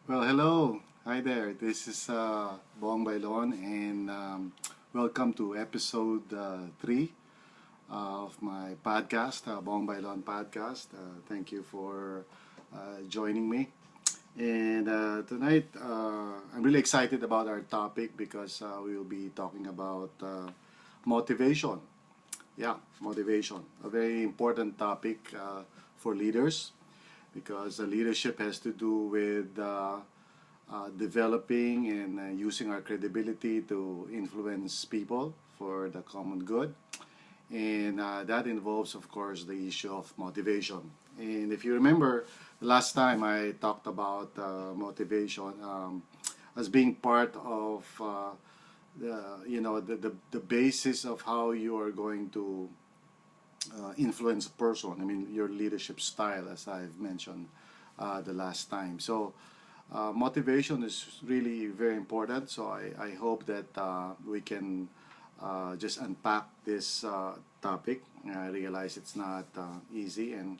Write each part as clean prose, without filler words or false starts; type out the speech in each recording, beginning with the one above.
Well, hello. Hi there. This is Bong Baylon, and welcome to episode 3 of my podcast, Bong Baylon Podcast. Thank you for joining me. And tonight, I'm really excited about our topic because we will be talking about motivation. Yeah, motivation. A very important topic for leaders because leadership has to do with developing and using our credibility to influence people for the common good. And that involves, of course, the issue of motivation. And if you remember, last time I talked about motivation as being part of the basis of how you are going to influence a person. I mean, your leadership style, as I've mentioned the last time. So, motivation is really very important. So, I hope that we can just unpack this topic. I realize it's not easy. And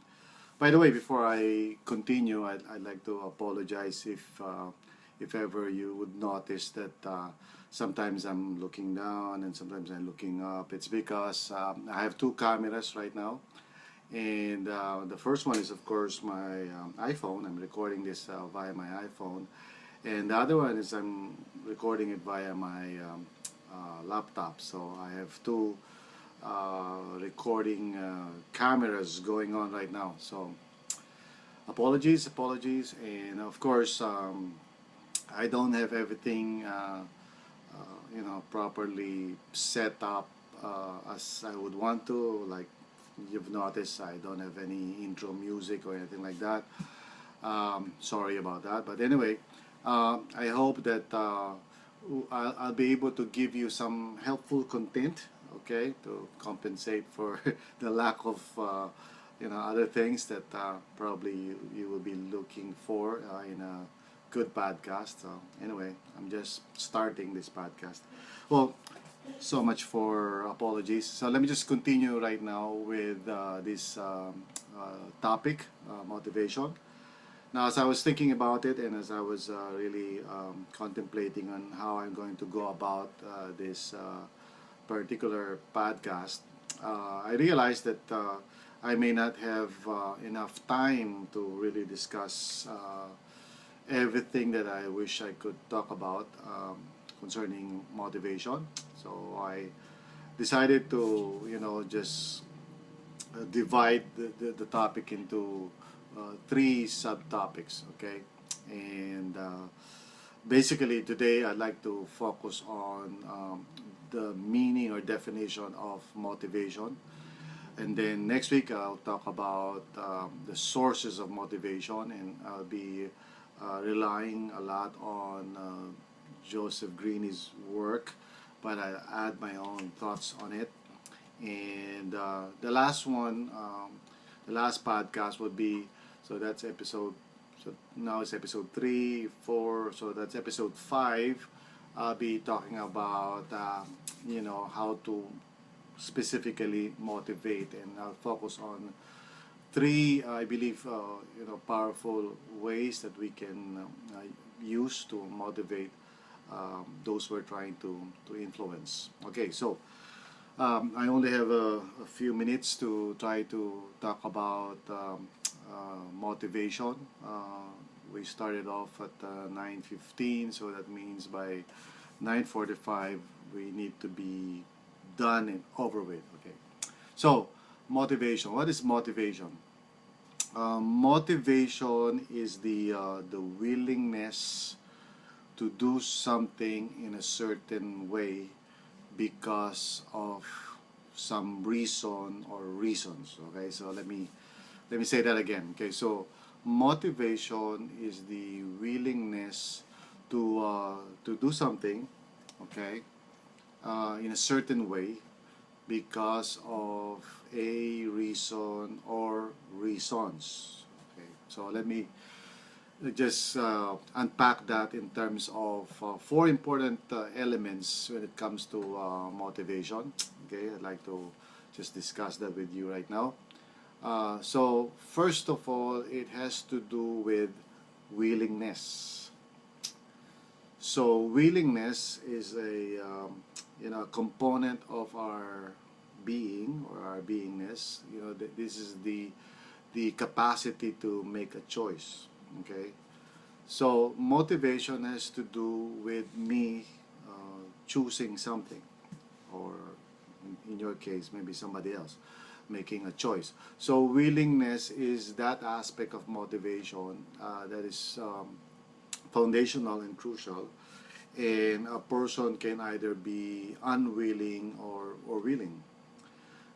by the way, before I continue, I'd like to apologize if ever you would notice that sometimes I'm looking down and sometimes I'm looking up. It's because I have two cameras right now. And the first one is, of course, my iPhone. I'm recording this via my iPhone. And the other one is I'm recording it via my laptop. So I have two recording cameras going on right now. So apologies. And of course, I don't have everything properly set up as I would want to. Like you've noticed, I don't have any intro music or anything like that. Sorry about that. But anyway, I hope that I'll be able to give you some helpful content, okay, to compensate for the lack of other things that probably you will be looking for in a good podcast. So anyway, I'm just starting this podcast. Well, so much for apologies. So let me just continue right now with this topic, motivation. Now, as I was thinking about it and as I was really contemplating on how I'm going to go about this particular podcast, I realized that I may not have enough time to really discuss everything that I wish I could talk about concerning motivation. So I decided to, just divide the topic into three subtopics, okay? And basically, today I'd like to focus on the meaning or definition of motivation. And then next week I'll talk about the sources of motivation, and I'll be relying a lot on Joseph Green's work, but I add my own thoughts on it. And the last one, the last podcast would be, so that's episode, so now it's episode 3, 4, so that's episode 5. I'll be talking about, how to specifically motivate, and I'll focus on three, I believe, powerful ways that we can use to motivate those we're trying to influence. Okay, so I only have a few minutes to try to talk about motivation. We started off at 9:15, so that means by 9:45 we need to be done and over with. Okay, so motivation. What is motivation? Motivation is the willingness to do something in a certain way because of some reason or reasons. Okay, so let me say that again. Okay, so motivation is the willingness to do something, okay, in a certain way because of a reason or reasons. Okay, so let me just unpack that in terms of four important elements when it comes to motivation. Okay, I'd like to just discuss that with you right now. So, first of all, it has to do with willingness. So willingness is a component of our being or our beingness. This is the capacity to make a choice. Okay, so motivation has to do with me choosing something, or in your case, maybe somebody else making a choice. So willingness is that aspect of motivation that is foundational and crucial. And a person can either be unwilling or willing.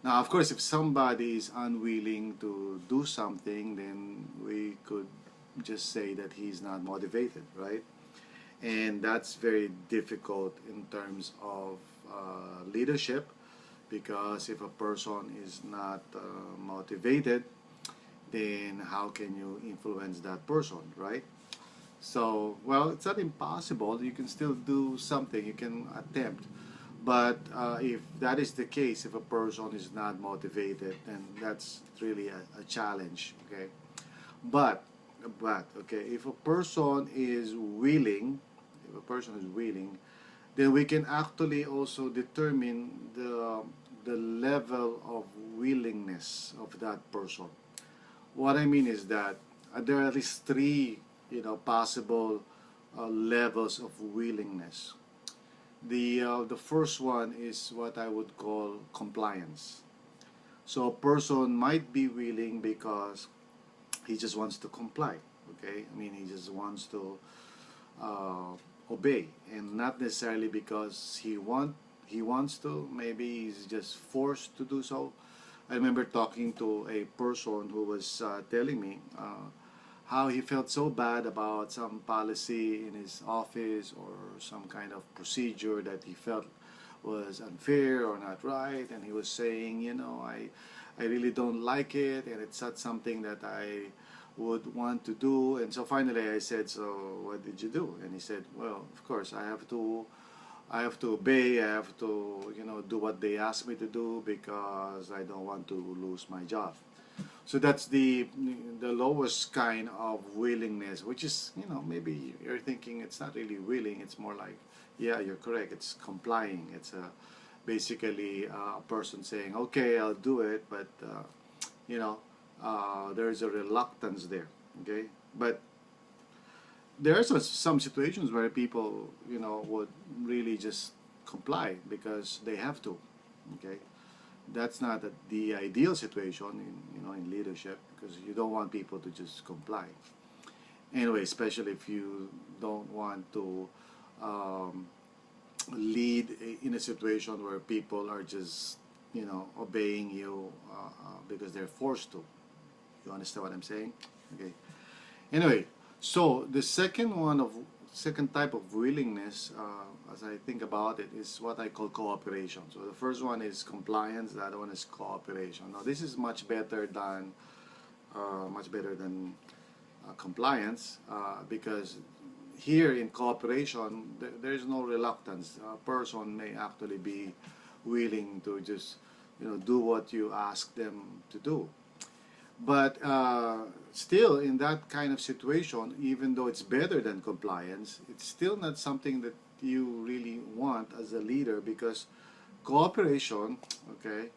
Now, of course, if somebody is unwilling to do something, then we could just say that he's not motivated, right? And that's very difficult in terms of leadership, because if a person is not motivated, then how can you influence that person, right? So, well, it's not impossible. You can still do something, you can attempt. But if that is the case, if a person is not motivated, then that's really a challenge, okay? But, okay, if a person is willing, then we can actually also determine the level of willingness of that person. What I mean is that there are at least three, possible levels of willingness. The first one is what I would call compliance. So a person might be willing because he just wants to comply. Okay, I mean, he just wants to uh, obey, and not necessarily because he wants to. Maybe he's just forced to do so. I remember talking to a person who was telling me how he felt so bad about some policy in his office or some kind of procedure that he felt was unfair or not right, and he was saying, I really don't like it, and it's not something that I would want to do. And so finally I said, so what did you do? And he said, well, of course I have to obey. I have to, do what they ask me to do because I don't want to lose my job. So that's the lowest kind of willingness, which is, maybe you're thinking it's not really willing. It's more like, yeah, you're correct. It's complying. It's basically a person saying, okay, I'll do it, but you know, there's a reluctance there. Okay, but there are some situations where people, would really just comply because they have to. Okay, that's not the ideal situation in leadership, because you don't want people to just comply. Anyway, especially if you don't want to um, lead in a situation where people are just obeying you because they're forced to. You understand what I'm saying? Okay. Anyway, so the second type of willingness, as I think about it, is what I call cooperation. So the first one is compliance. The other one is cooperation. Now this is much better than compliance, because here in cooperation there is no reluctance. A person may actually be willing to just do what you ask them to do. But still, in that kind of situation, even though it's better than compliance, it's still not something that you really want as a leader, because cooperation, okay,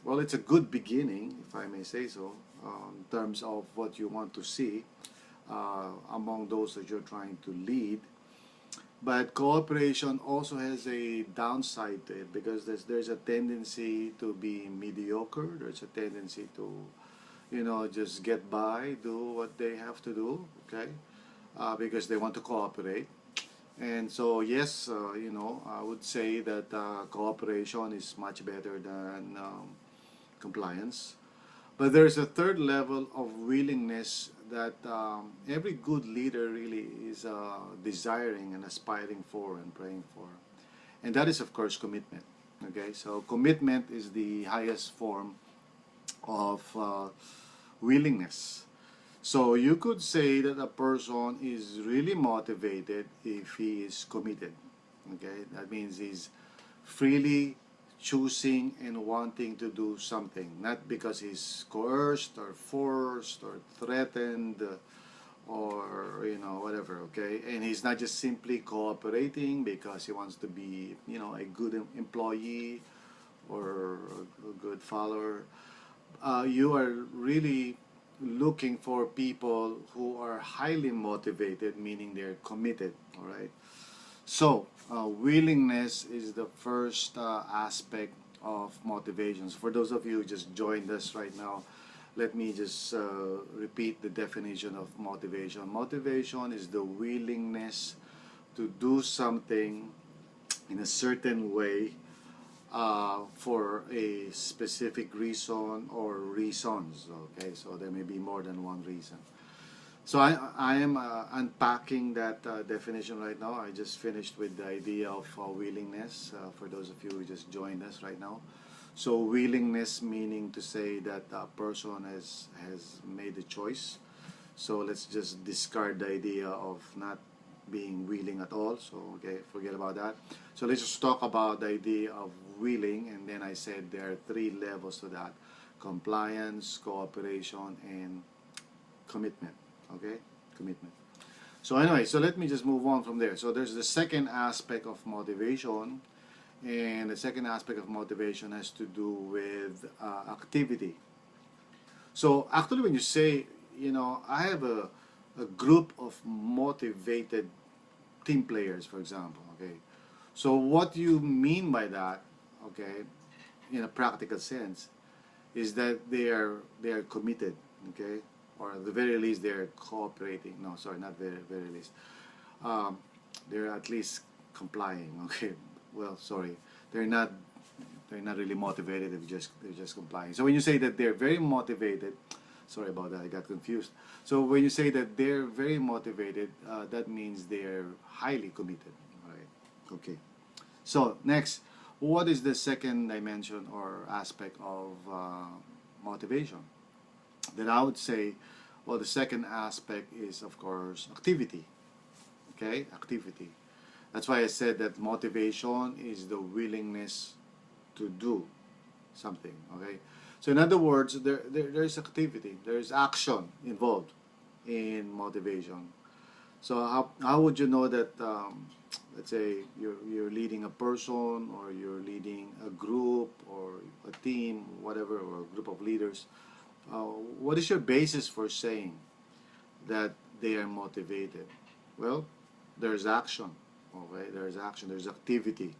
well, it's a good beginning, if I may say so, in terms of what you want to see among those that you're trying to lead. But cooperation also has a downside to it, because there's a tendency to be mediocre. There's a tendency to, just get by, do what they have to do, okay, because they want to cooperate. And so, yes, I would say that cooperation is much better than compliance. But there's a third level of willingness that every good leader really is desiring and aspiring for and praying for. And that is, of course, commitment. Okay, so commitment is the highest form of willingness. So you could say that a person is really motivated if he is committed. Okay, that means he's freely choosing and wanting to do something, not because he's coerced or forced or threatened or whatever, okay? And he's not just simply cooperating because he wants to be, a good employee or a good follower. You are really looking for people who are highly motivated, meaning they're committed, all right? So, willingness is the first aspect of motivations. For those of you who just joined us right now, let me just repeat the definition of motivation. Motivation is the willingness to do something in a certain way for a specific reason or reasons. Okay, so there may be more than one reason. So I am unpacking that definition right now. I just finished with the idea of willingness for those of you who just joined us right now. So willingness meaning to say that a person has made a choice. So let's just discard the idea of not being willing at all. So okay, forget about that. So let's just talk about the idea of willing, and then I said there are three levels to that: compliance, cooperation, and commitment. Okay, commitment. So anyway, so let me just move on from there. So there's the second aspect of motivation, and the second aspect of motivation has to do with activity. So actually, when you say, I have a group of motivated team players, for example, okay. So what you mean by that, okay, in a practical sense, is that they are committed, okay, or at the very least they're cooperating. No, sorry, not very least. Um, they're at least complying. Okay, well, sorry, they're not they're not really motivated. They're just complying. So when you say that they're very motivated, sorry about that, I got confused. So when you say that they're very motivated, that means they're highly committed. All right. Okay. So next, what is the second dimension or aspect of motivation? Then I would say, well, the second aspect is, of course, activity. Okay, activity. That's why I said that motivation is the willingness to do something. Okay, so in other words, there's activity, there's action involved in motivation. So how would you know that? Let's say you're leading a person, or you're leading a group or a team, whatever, or a group of leaders. What is your basis for saying that they are motivated? Well, there's action. Okay, there's action. There's activity.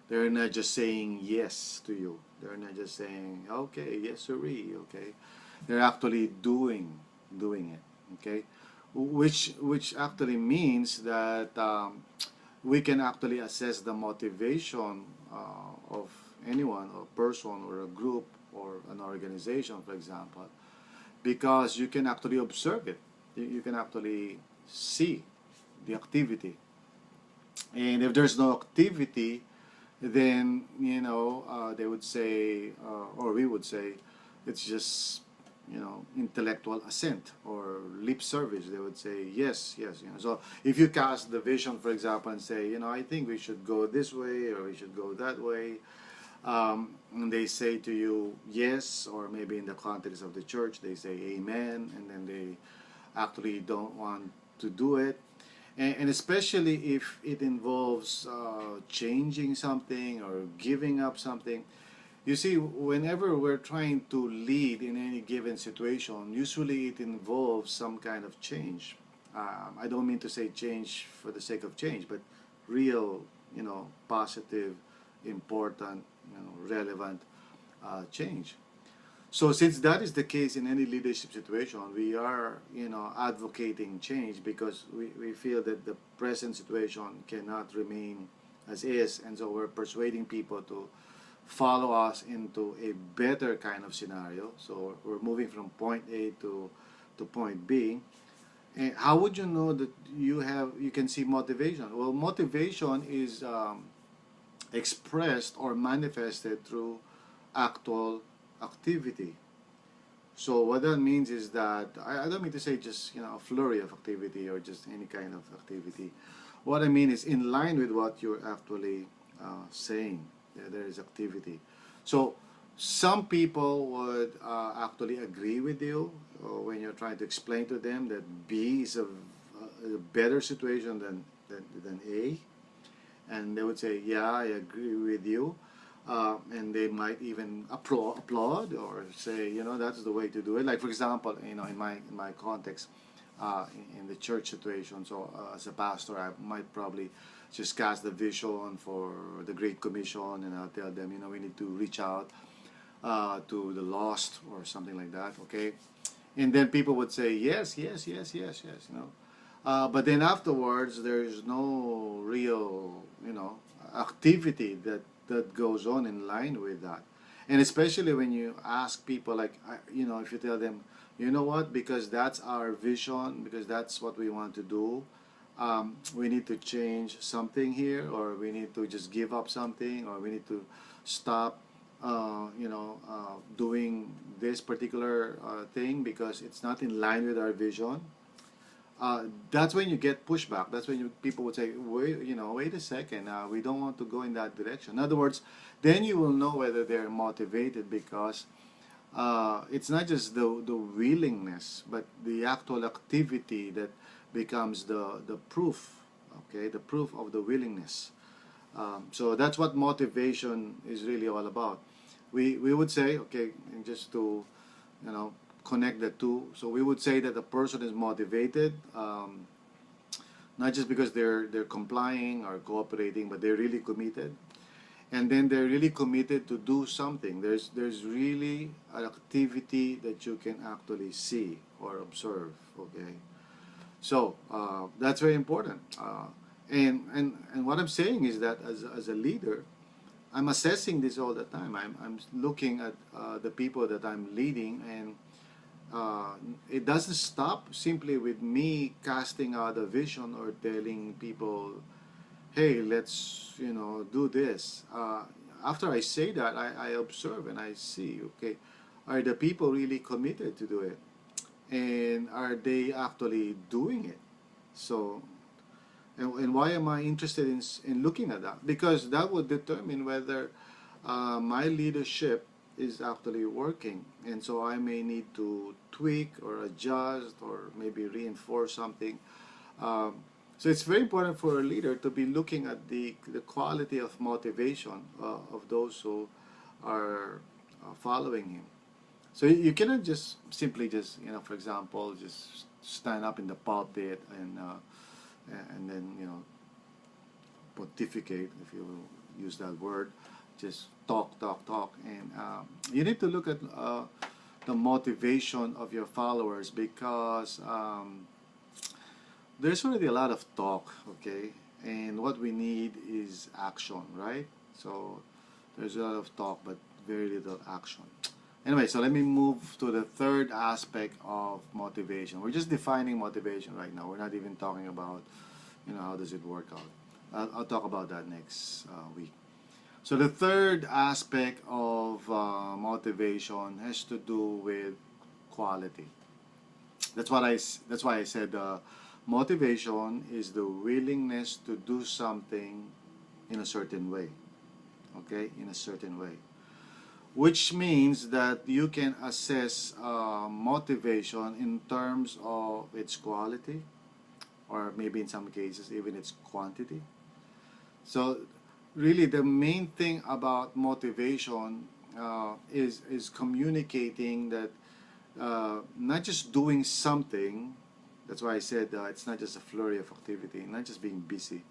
They're not just saying yes to you. They're not just saying okay, yes, sirree. Okay, they're actually doing it. Okay, which actually means that we can actually assess the motivation of anyone, or person, or a group, or an organization, for example, because you can actually observe it. You can actually see the activity. And if there's no activity, then they would say, or we would say, it's just intellectual assent or lip service. They would say yes, yes. So if you cast the vision, for example, and say, I think we should go this way or we should go that way, and they say to you yes, or maybe in the context of the church they say amen, and then they actually don't want to do it. And especially if it involves changing something or giving up something. You see, whenever we're trying to lead in any given situation, usually it involves some kind of change. I don't mean to say change for the sake of change, but real, positive, important, relevant change. So since that is the case in any leadership situation, we are, advocating change because we feel that the present situation cannot remain as is, and so we're persuading people to follow us into a better kind of scenario. So we're moving from point A to point B. And how would you know that you can see motivation? Well, motivation is expressed or manifested through actual activity. So what that means is that I don't mean to say just a flurry of activity or just any kind of activity. What I mean is in line with what you're actually saying. There is activity. So some people would actually agree with you when you're trying to explain to them that B a better situation than A, and they would say, yeah, I agree with you, and they might even applaud or say, that's the way to do it. Like for example, in my context, in the church situation. So as a pastor, I might probably just cast the vision for the Great Commission, and I'll tell them, we need to reach out to the lost or something like that. Okay, and then people would say yes, yes, yes, yes, yes. But then afterwards, there's no real, activity that goes on in line with that. And especially when you ask people, like, if you tell them, you know what, because that's our vision, because that's what we want to do, we need to change something here, or we need to just give up something, or we need to stop, doing this particular thing because it's not in line with our vision. That's when you get pushback. That's when people would say, wait a second, we don't want to go in that direction. In other words, then you will know whether they're motivated, because it's not just the willingness, but the actual activity that becomes the proof, okay, the proof of the willingness. So that's what motivation is really all about. We would say, okay, and just to, connect the two. So we would say that the person is motivated, not just because they're complying or cooperating, but they're really committed. And then they're really committed to do something. There's really an activity that you can actually see or observe. Okay, so that's very important. And what I'm saying is that as a leader, I'm assessing this all the time. I'm looking at the people that I'm leading, and it doesn't stop simply with me casting out a vision or telling people, hey, let's do this. After I say that, I observe and I see, okay, are the people really committed to do it, and are they actually doing it? So, and why am I interested in looking at that? Because that would determine whether my leadership is actually working, and so I may need to tweak or adjust or maybe reinforce something. So it's very important for a leader to be looking at the quality of motivation of those who are following him. So you cannot just simply just, for example, just stand up in the pulpit and then pontificate, if you will use that word, just talk, talk, talk, and you need to look at the motivation of your followers, because there's already a lot of talk, okay, and what we need is action, right? So there's a lot of talk but very little action. Anyway, so let me move to the third aspect of motivation. We're just defining motivation right now. We're not even talking about, how does it work out. I'll talk about that next week. So the third aspect of motivation has to do with quality. That's why I said motivation is the willingness to do something in a certain way. Okay, in a certain way, which means that you can assess motivation in terms of its quality, or maybe in some cases even its quantity. So really the main thing about motivation is communicating that not just doing something. That's why I said it's not just a flurry of activity, not just being busy,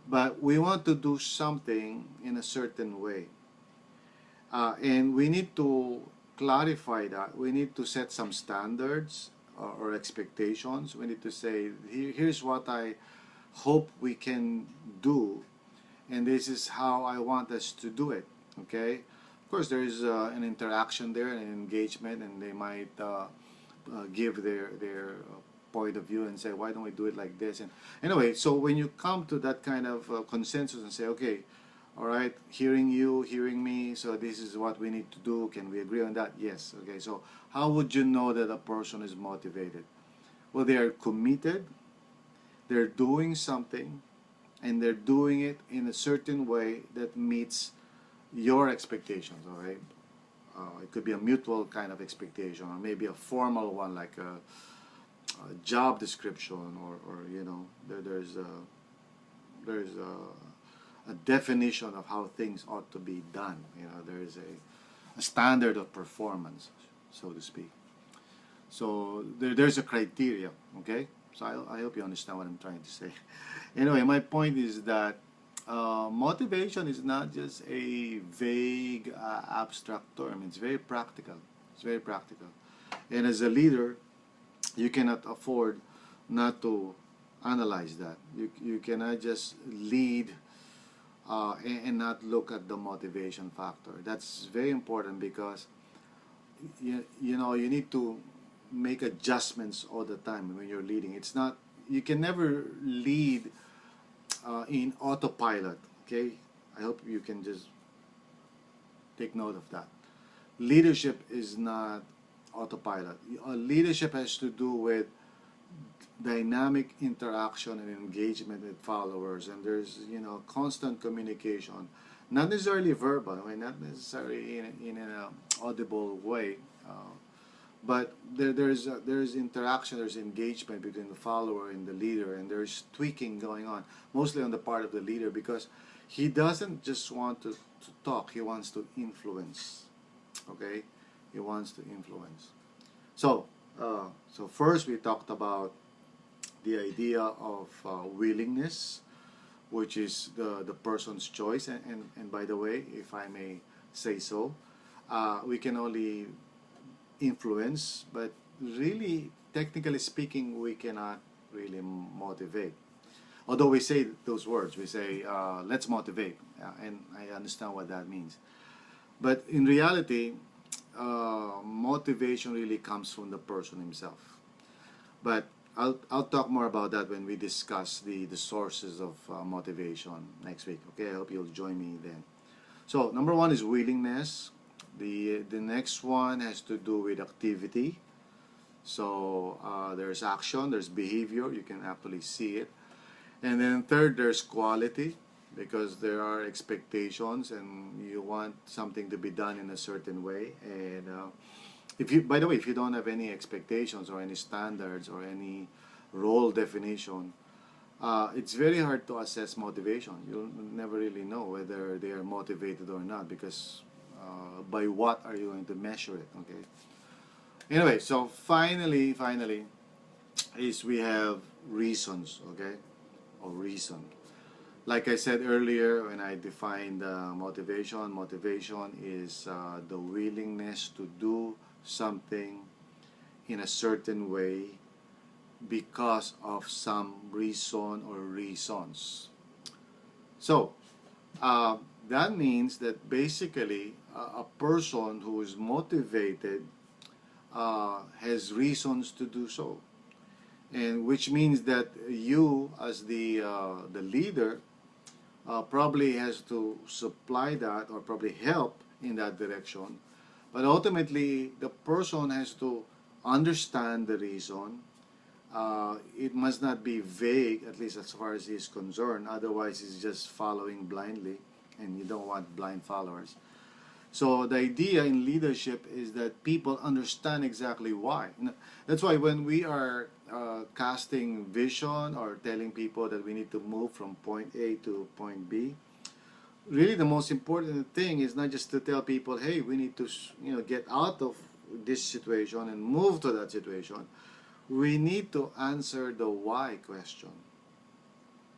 but we want to do something in a certain way. And we need to clarify that. We need to set some standards or expectations. We need to say, here's what I hope we can do, and this is how I want us to do it. Okay? Of course, there is an interaction there, an engagement, and they might give their point of view and say, why don't we do it like this? And anyway, so when you come to that kind of consensus and say, okay, all right, hearing you, hearing me, so this is what we need to do. Can we agree on that? Yes. Okay, so how would you know that a person is motivated? Well, they are committed, they're doing something, and they're doing it in a certain way that meets your expectations, all right? It could be a mutual kind of expectation, or maybe a formal one, like job description, or you know, there's a definition of how things ought to be done. You know, there is a standard of performance, so to speak. So there's a criteria, okay? So I hope you understand what I'm trying to say. Anyway, my point is that motivation is not just a vague, abstract term. It's very practical. It's very practical. And as a leader, you cannot afford not to analyze that. You cannot just lead and not look at the motivation factor. That's very important because you know, you need to make adjustments all the time when you're leading. It's not, you can never lead in autopilot. Okay, I hope you can just take note of that. Leadership is not autopilot. Leadership has to do with dynamic interaction and engagement with followers, and there's, you know, constant communication, not necessarily verbal, I mean, not necessarily in an audible way, but there's interaction, there's engagement between the follower and the leader, and there's tweaking going on, mostly on the part of the leader, because he doesn't just want to talk, he wants to influence. Okay, he wants to influence. So so first we talked about the idea of willingness, which is the person's choice, and by the way, if I may say so, we can only influence, but really, technically speaking, we cannot really motivate. Although we say those words, we say, let's motivate, and I understand what that means. But in reality, motivation really comes from the person himself. But I'll talk more about that when we discuss the sources of motivation next week. Okay, I hope you'll join me then. So number one is willingness. The next one has to do with activity. So there's action, there's behavior, you can actually see it. And then third, there's quality, because there are expectations and you want something to be done in a certain way. And if you, by the way, if you don't have any expectations or any standards or any role definition, it's very hard to assess motivation. You'll never really know whether they are motivated or not, because by what are you going to measure it? Okay. Anyway, so finally, is we have reasons. Okay, or reason. Like I said earlier, when I defined motivation is the willingness to do something in a certain way because of some reason or reasons. So that means that basically a person who is motivated has reasons to do so, and which means that you as the leader probably has to supply that or probably help in that direction. But ultimately, the person has to understand the reason. It must not be vague, at least as far as he is concerned. Otherwise, he's just following blindly, and you don't want blind followers. So the idea in leadership is that people understand exactly why. That's why when we are casting vision or telling people that we need to move from point A to point B, really the most important thing is not just to tell people, hey, we need to, you know, get out of this situation and move to that situation. We need to answer the why question.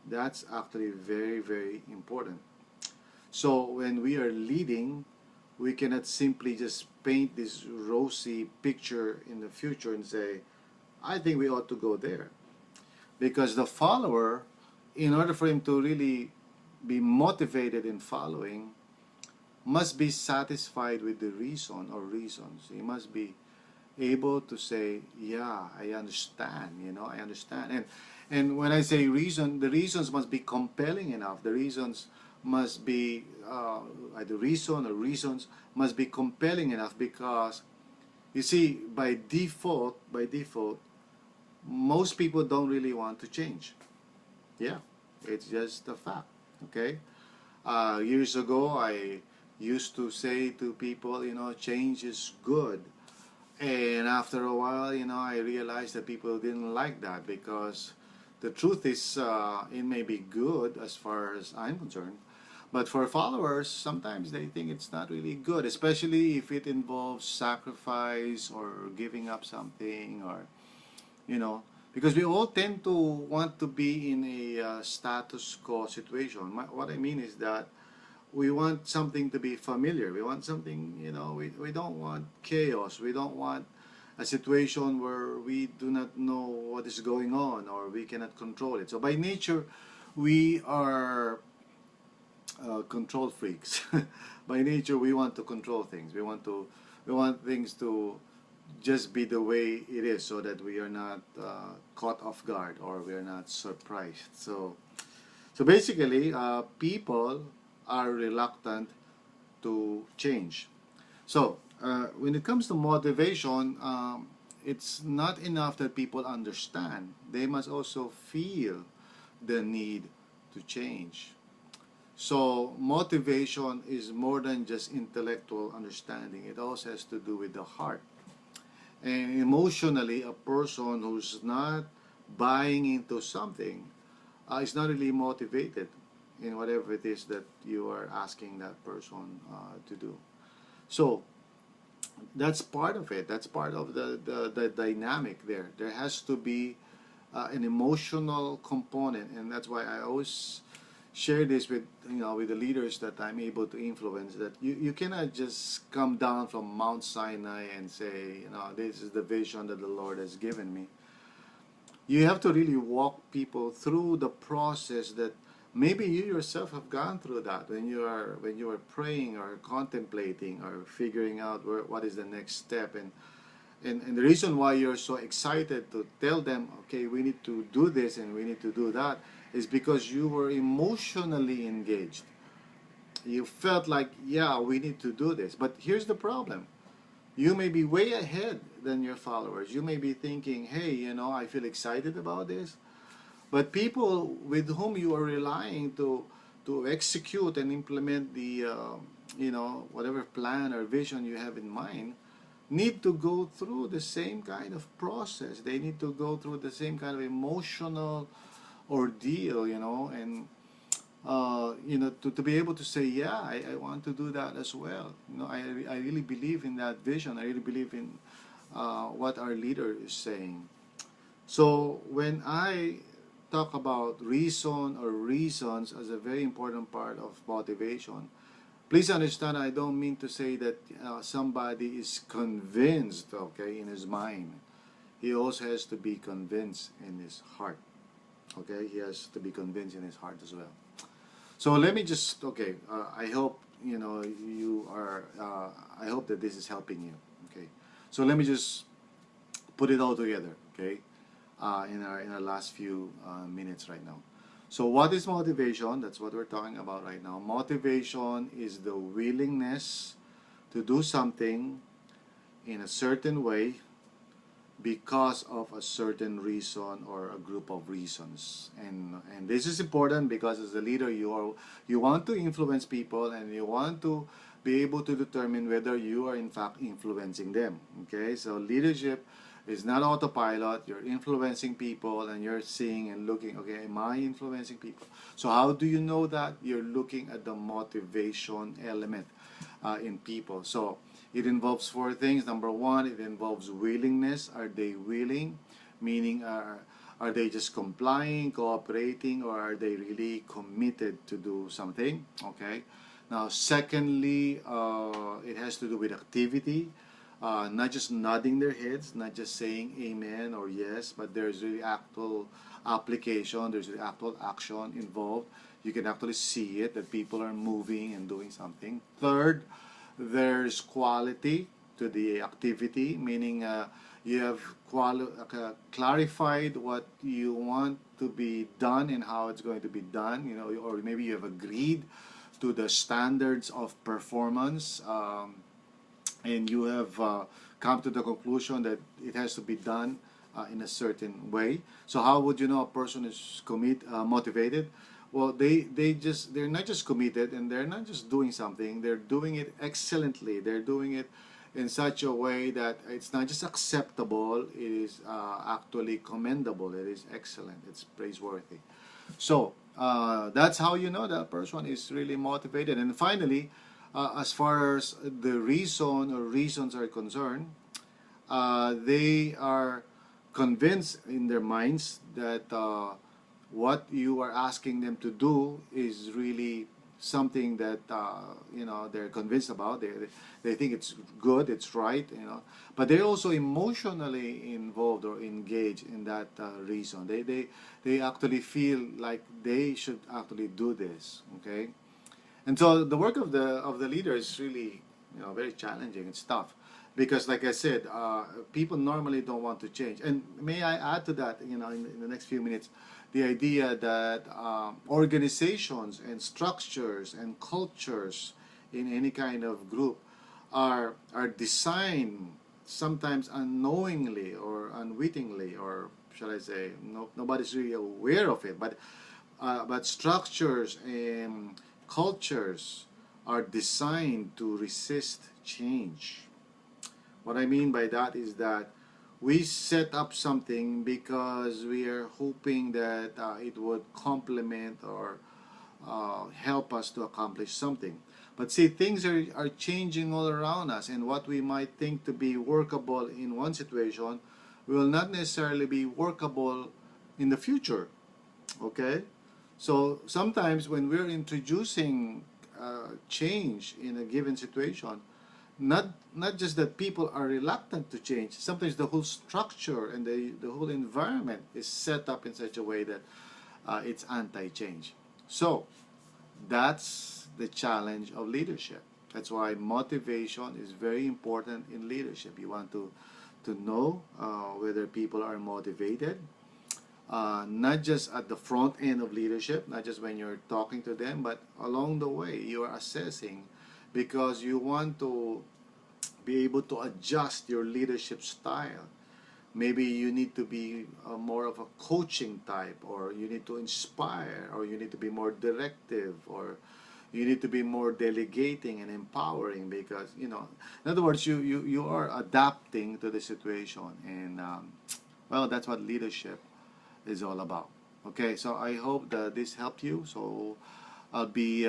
That's actually very, very important. So when we are leading, we cannot simply just paint this rosy picture in the future and say, I think we ought to go there. Because the follower, in order for him to really be motivated in following, must be satisfied with the reason or reasons. He must be able to say, yeah, I understand, you know, I understand. And when I say reason, the reasons must be compelling enough. The reasons must be, either reason or reasons must be compelling enough, because you see, by default, most people don't really want to change. Yeah, it's just a fact. Okay. Years ago, I used to say to people, you know, change is good. And after a while, I realized that people didn't like that because the truth is, it may be good as far as I'm concerned, but for followers, sometimes they think it's not really good, especially if it involves sacrifice or giving up something, or you know, because we all tend to want to be in a status quo situation. What I mean is that we want something to be familiar. We want something, we don't want chaos. We don't want a situation where we do not know what is going on or we cannot control it. So by nature, we are control freaks. By nature, we want to control things. We want things to just be the way it is, so that we are not caught off guard or we are not surprised. So basically, people are reluctant to change. So when it comes to motivation, it's not enough that people understand. They must also feel the need to change. So motivation is more than just intellectual understanding. It also has to do with the heart. And emotionally, a person who's not buying into something is not really motivated in whatever it is that you are asking that person to do. So that's part of it. That's part of the dynamic there. There has to be an emotional component, and that's why I always share this with with the leaders that I'm able to influence. That you cannot just come down from Mount Sinai and say, this is the vision that the Lord has given me. You have to really walk people through the process that maybe you yourself have gone through that when you are praying or contemplating or figuring out what is the next step. And the reason why you're so excited to tell them, okay, we need to do this and we need to do that, is because you were emotionally engaged. You felt like, yeah, we need to do this. But here's the problem. You may be way ahead than your followers. You may be thinking, hey, I feel excited about this. But people with whom you are relying to execute and implement the whatever plan or vision you have in mind need to go through the same kind of process. They need to go through the same kind of emotional ordeal, and to be able to say, yeah, I want to do that as well. I really believe in that vision. I really believe in what our leader is saying. So when I talk about reason or reasons as a very important part of motivation, please understand, I don't mean to say that somebody is convinced, okay, in his mind. He also has to be convinced in his heart. Okay, he has to be convinced in his heart as well. So let me just, okay, I hope, you are, I hope that this is helping you. Okay, so let me just put it all together, okay, in our last few minutes right now. So what is motivation? That's what we're talking about right now. Motivation is the willingness to do something in a certain way because of a certain reason or a group of reasons. And this is important because as a leader, you want to influence people and you want to be able to determine whether you are in fact influencing them. Okay, so leadership is not autopilot. You're influencing people and you're seeing and looking, okay, am I influencing people? So how do you know that? You're looking at the motivation element in people. So it involves four things. Number one, it involves willingness. Are they willing? Meaning, are they just complying, cooperating, or are they really committed to do something? Okay. Now, secondly, it has to do with activity. Not just nodding their heads, not just saying amen or yes, but there's really actual application, there's really actual action involved. You can actually see it, that people are moving and doing something. Third, there's quality to the activity, meaning you have clarified what you want to be done and how it's going to be done, or maybe you have agreed to the standards of performance. And you have come to the conclusion that it has to be done in a certain way. So how would you know a person is motivated? Well, they're not just committed and they're not just doing something. They're doing it excellently. They're doing it in such a way that it's not just acceptable, it is actually commendable, it is excellent, it's praiseworthy. So that's how you know that person is really motivated. And finally, as far as the reason or reasons are concerned, they are convinced in their minds that what you are asking them to do is really something that they're convinced about. They think it's good, it's right, but they're also emotionally involved or engaged in that reason. They actually feel like they should actually do this. Okay, and so the work of the leader is really very challenging. It's tough because, like I said, people normally don't want to change. And may I add to that, in the next few minutes, the idea that organizations and structures and cultures in any kind of group are designed sometimes unknowingly or unwittingly, or shall I say, nobody's really aware of it, but structures and cultures are designed to resist change. What I mean by that is that we set up something because we are hoping that it would complement or help us to accomplish something. But see, things are changing all around us, and what we might think to be workable in one situation will not necessarily be workable in the future. Okay? So sometimes when we're introducing change in a given situation, not just that people are reluctant to change, sometimes the whole structure and the whole environment is set up in such a way that it's anti-change. So that's the challenge of leadership. That's why motivation is very important in leadership. You want to know whether people are motivated, not just at the front end of leadership, not just when you're talking to them, but along the way you are assessing, because you want to be able to adjust your leadership style. Maybe you need to be more of a coaching type, or you need to inspire, or you need to be more directive, or you need to be more delegating and empowering, because in other words, you are adapting to the situation. And well, that's what leadership is all about. Okay, so I hope that this helped you. So I'll be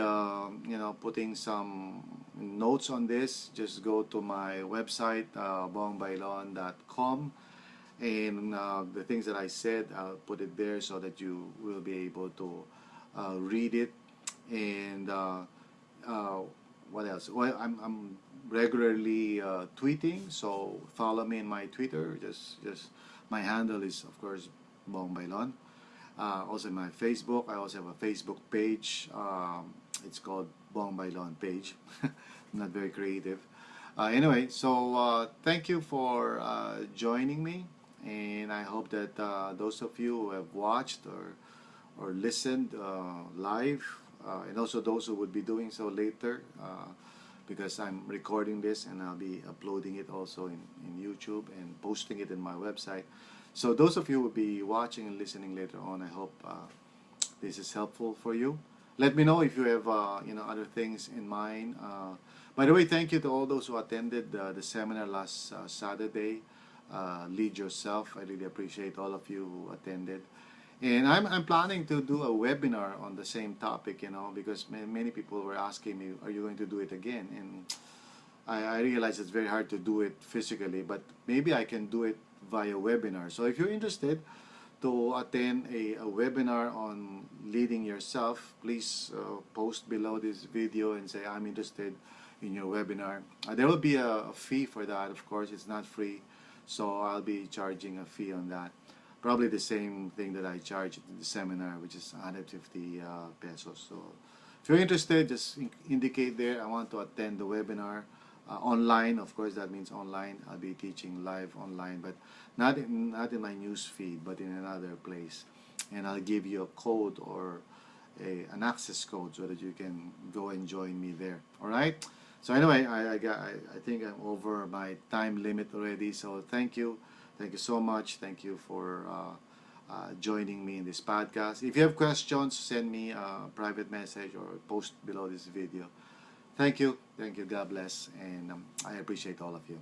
putting some notes on this. Just go to my website, bongbaylon.com, and the things that I said, I'll put it there so that you will be able to read it. And what else? Well, I'm regularly tweeting, so follow me in my Twitter. Just my handle is, of course, Bong Baylon. Also my Facebook, I also have a Facebook page. It's called Bong Baylon page. Not very creative. Anyway, so thank you for joining me, and I hope that those of you who have watched or listened live, and also those who would be doing so later, because I'm recording this and I'll be uploading it also in YouTube and posting it in my website. So those of you who will be watching and listening later on, I hope this is helpful for you. Let me know if you have other things in mind. By the way, thank you to all those who attended the seminar last Saturday. Lead Yourself. I really appreciate all of you who attended. And I'm planning to do a webinar on the same topic, because many people were asking me, are you going to do it again? And I realize it's very hard to do it physically, but maybe I can do it via webinar. So if you're interested to attend a webinar on leading yourself, please post below this video and say, I'm interested in your webinar. There will be a fee for that, of course. It's not free, so I'll be charging a fee on that. Probably the same thing that I charge at the seminar, which is 150 pesos. So if you're interested, just indicate there, I want to attend the webinar. Online, of course, that means online. I'll be teaching live online, but not in my news feed, but in another place. And I'll give you a code or an access code so that you can go and join me there. All right. So anyway, I think I'm over my time limit already. So thank you so much. Thank you for joining me in this podcast. If you have questions, send me a private message or post below this video. Thank you. Thank you. God bless. And I appreciate all of you.